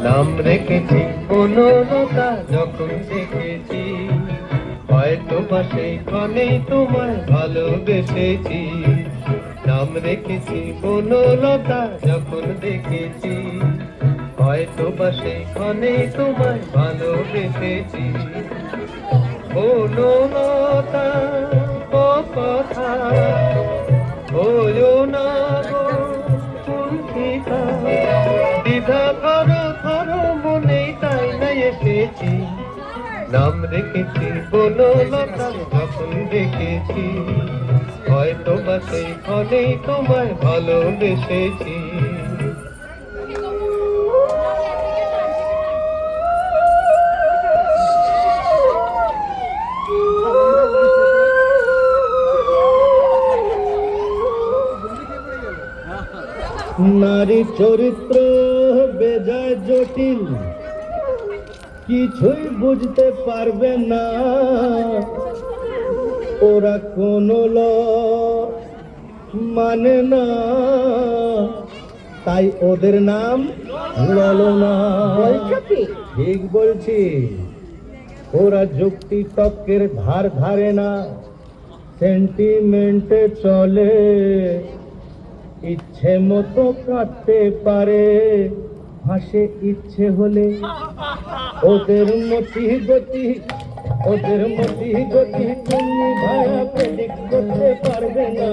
নাম রেখেছি বনলতা যখন দেখেছি, হয়তো বা সেইখানেই তোমায় ভালোবেসেছি। নাম রেখেছি বনলতা যখন দেখেছি, হয়তো বা সেইখানেই তোমায় ভালোবেসেছি। বনলতা ও কথা হইও না গো কুণ্ঠিতা, দ্বিধা করো ধরো মনে তাই না এসেছি। নাম রেখেছি বনলতা যখন দেখেছি, হয়তো বা সেইখানেই তোমায় ভালোবেসেছি। নারী চরিত্র বেজায় জটিল, কিছুই বুঝতে পারবে না ওরা, কোনো মানে না, তাই ওদের নাম ললনা। ঠিক বলছি, ওরা যুক্তি তর্কের ধার ধারে না, সেন্টিমেন্টে চলে, ইচ্ছে মতো কাটতে পারে, হাসে ইচ্ছে হলে। ওদের মতি গতি তুমি ভায়া প্রেডিক্ট করতে পারবে না।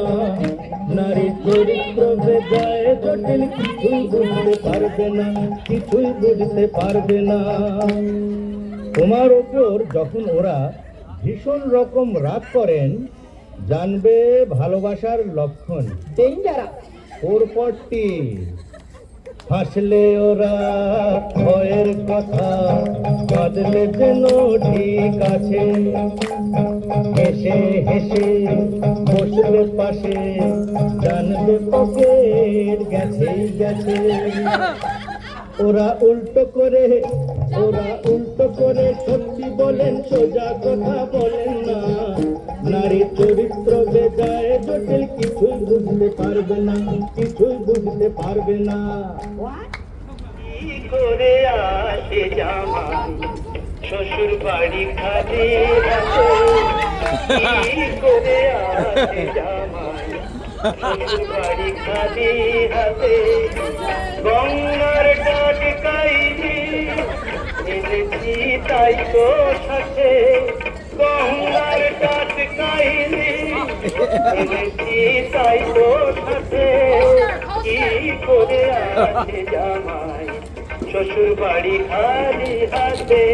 নারী চরিত্র বেজায় জটিল, কিছুই বুঝতে পারবে না, কিছুই বুঝতে পারবে না। তোমার ওপর যখন ওরা ভীষণ রকম রাগ করেন, জানবে ভালোবাসার লক্ষণ। পরপরটি হাসলে ওরা ভয়ের কথা, কাঁদলে যেন ঠিক আছে, হেসে হেসে বসলে পাশে, জানবে পকেট গেছেই গেছে। ওরা উল্টো করে সত্যি বলেন, সোজা কথা বলেন না। নারী চরিত্র বেজায় জটিল, কিছুই বুঝতে পারবে না, কিছুই বুঝতে পারবে না। কি করে আসে জামাই শ্বশুর বাড়ি খালি হাতে, কি করে আসে জামাই শ্বশুর বাড়ি খালি হাতে। গঙ্গার টাটকাইনি এনেছি তাই তো সাথে, গঙ্গার টাটকাইনি এনেছি তাই তো সাথে। কি করে আসে জামাই শ্বশুর বাড়ি খালি হাতে।